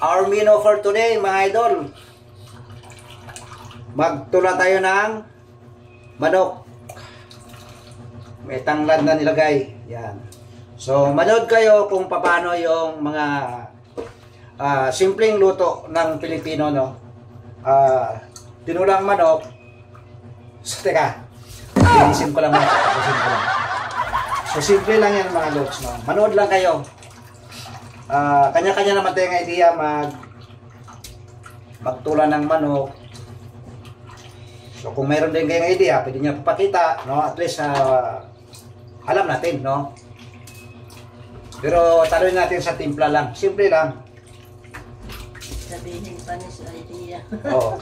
Our menu for today, mga idol. Magtula tayo ng manok. May tanglad na nilagay. Yan. So, manood kayo kung paano yung mga simpleng luto ng Pilipino, no? Tinulang manok. So, teka. Inisin ko lang. So, simple lang yan, mga lods, no? Manood lang kayo. Kanya-kanya naman tayong idea magtula ng manok. So kung mayroon din kayong idea, pwede niya papakita, no? At least alam natin, no? Pero taluin natin sa timpla lang, simple lang. Sabihin pa ni sa idea. Oo.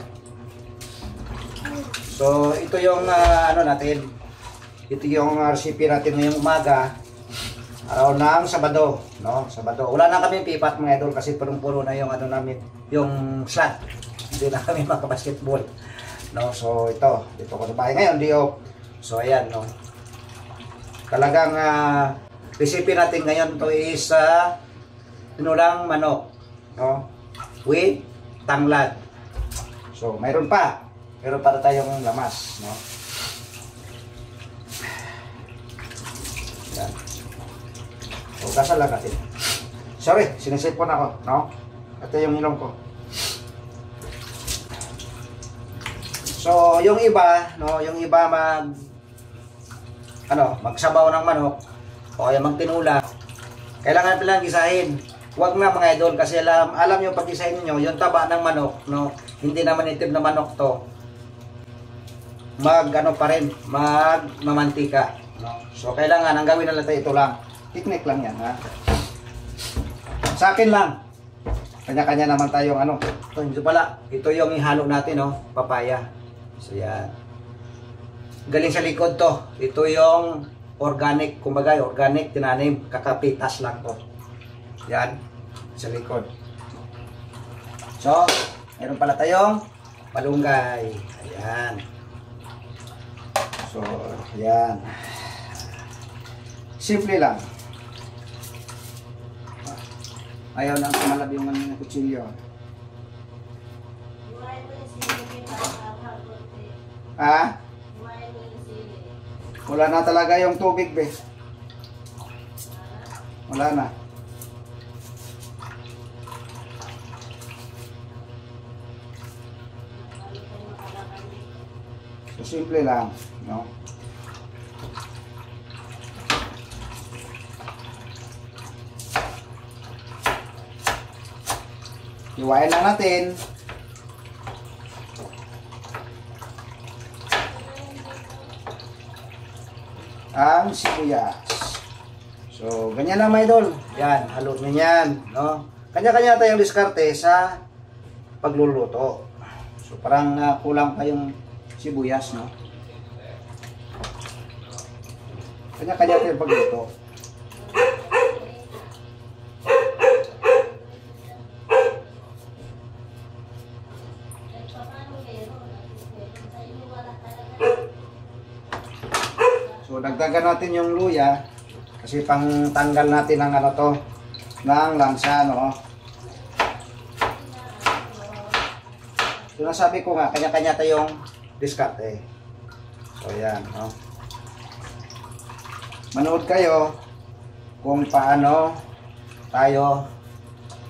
So ito yung ano natin. Ito yung recipe natin ngayong umaga. Araw ng Sabado, no? Sabado. Wala na kami pipat, mga idol, kasi punong-puno na yung ano namin, yung slot. Hindi na kami makabasketball, no? So ito ko sa bahay ngayon, Dio. So ayan, no? Talagang recipe natin ngayon to is tinulang manok, no? With tanglad. So mayroon pa tayong lamas, no? Yan. Hugasan lang natin. Sorry, sinisipon ako, no? Ito yung ilong ko. So, yung iba, no, magsabaw ng manok o kaya magtinula. Kailangan palang gisahin. Huwag na, mga idol, kasi alam niyo pag gisahin niyo, yung taba ng manok, no, hindi naman itim na manok to. Magmamantika, no? So, kailangan ang gawin na natin ito lang. Technique lang yan, ha? Sa akin lang. Kanya-kanya naman tayong ano. Ito yung ihalo natin, no? Papaya. So, yan. Galing sa likod to. Ito yung organic. Kumbaga, organic, tinanim. Kakapitas lang to. Yan. Sa likod. So, meron pala tayong malunggay. Ayan. So, yan. Simple lang. Ayaw nang kumalab yung ng kutsilyo. Ha? Wala na talaga yung tubig, be. Wala na. So, simple lang, no? Iwain lang natin. Ang sibuyas. So, ganyan lang, mga idol. Yan, halot nyo yan, no? Kanya-kanya tayong diskarte sa pagluluto. So, parang kulang pa yung sibuyas, no? Kanya-kanya tayong pagluto. So, dagdagan natin yung luya kasi pang tanggal natin ng ano to, ng lansa, no? So, nasabi ko nga, kanya-kanya tayong diskarte. So, yan, no? Manood kayo kung paano tayo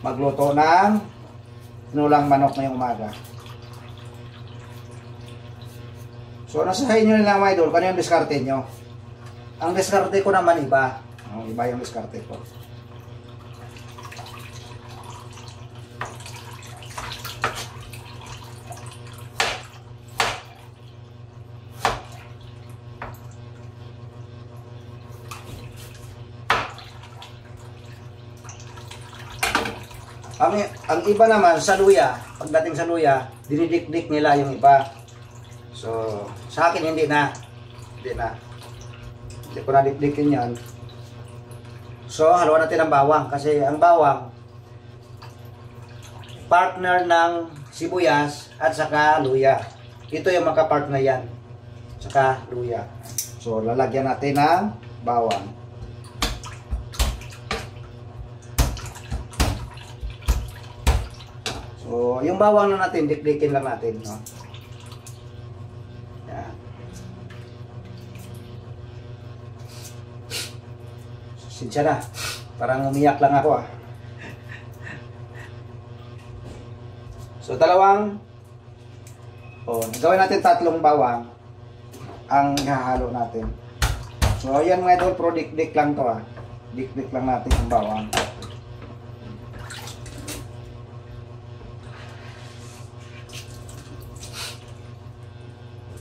magluto ng tinulang manok ngayong umaga. So, nasa inyo nila, mga idol, kano yung diskarte nyo? Ang diskarte ko naman iba. Iba yung diskarte ko. Ang iba naman sa luya, pagdating sa luya, dinidikdik nila yung iba. So, sa akin hindi na. Hindi ko na dikdikin yan. So, haluan natin ang bawang. Kasi ang bawang, partner ng sibuyas at saka luya. Ito yung makapartner yan. Saka luya. So, lalagyan natin ng bawang. So, yung bawang na natin, dikdikin lang natin, no? Yan. Sinsya na. Parang umiyak lang ako, ah. So, gawin natin 3 bawang ang hahalo natin. So, ayan mga idol, pro dik-dik lang to, ah. Dik-dik lang natin ang bawang.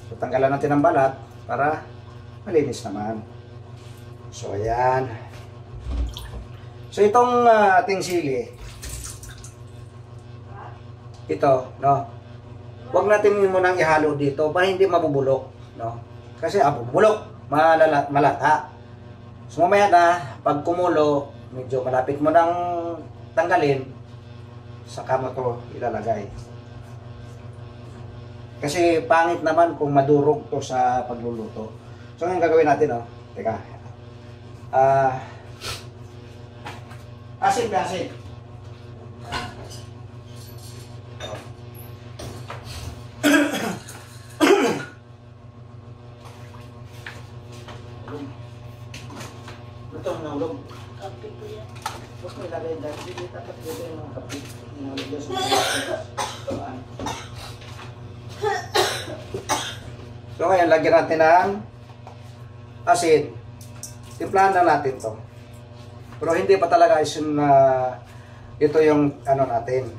So, tanggalan natin ang balat para malinis naman. So, ayan. So, itong ating sili, ito, no? Huwag natin munang ihalo dito para hindi mabubulok, no? Kasi bubulok, malata. So, mamaya na, pag kumulo, medyo malapit mo nang tanggalin, saka mo to ilalagay. Kasi pangit naman kung madurog to sa pagluluto. So, ngayon gagawin natin, no? Teka. Asin. Lutong na ulog. Kape ko yan. Huwag mo ilagay dahil hindi dapat dito yung mga kape. So ngayon, lagyan natin ng asin. Timplahan na natin to. Pero hindi pa talaga ito yung ano natin,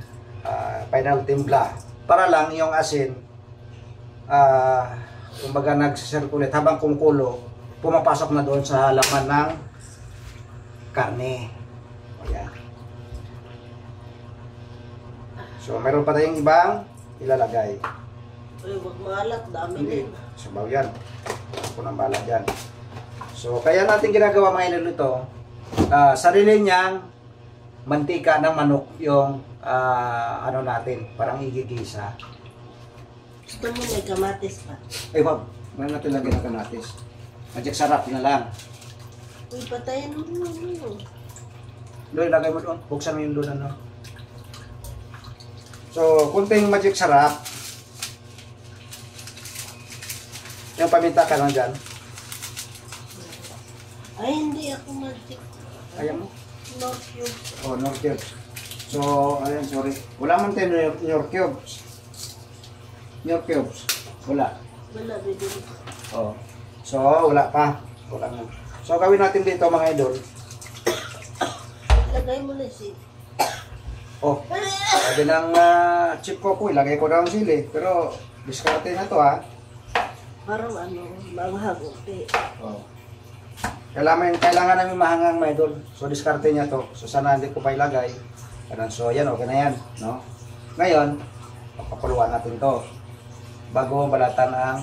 final timpla. Para lang yung asin, kumbaga nag-circulate habang kumukulo, pumapasok na doon sa laman ng karne. Ayan. So, meron pa tayong ibang ilalagay. Uy, wag maalat. Dami Hindi. din. Sabaw yan. Ako ng balat yan. So, kaya natin ginagawa mga inilito, sarili niyang mantika ng manok yung ano natin, parang igigisa. Gusto mo may kamatis pa? Ay, wag. Meron natin lagyan ng kamatis. Magic sarap na lang. Uy, patayin mo ano. Doon, ilagay mo doon. Buksan mo yung doon, ano. So, kunting magic sarap. Yung paminta ka lang dyan. Ay, hindi ako magic. Ayaw mo? No cube. Oh, Nor cubes. So, ayan, sorry. Wala man tayo Nor cubes. Nor cubes. Wala. Wala, bibili. Oh. So, wala pa. Wala na. So, gawin natin dito mga idol. Lagay mo na si. Oh, sabi ng chip ko po, ilagay ko na ang sili. Pero, diskarte na to, ha. Parang ano, manghag. Okay. Oh. Kailangan namin mahangang mga idol. So, diskarte niya to. So, sana hindi ko pa ilagay. Ganun. So, yan, okay na yan. No? Ngayon, papakuluan natin to. Bago balatan ang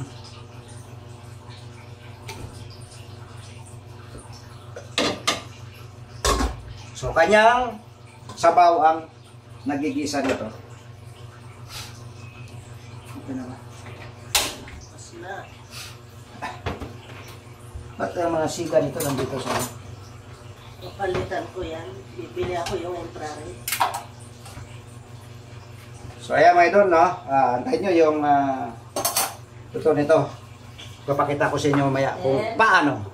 so, kanyang sabaw ang nagigisa nito. Okay na ba? Mas na. Ba't ang mga siga nito nandito sa... Papalitan ko yan. Bibili ako yung infrared. So, ayan mga idol, no? Antayin nyo yung luto nito. Papakita ko sa inyo mamaya kung paano.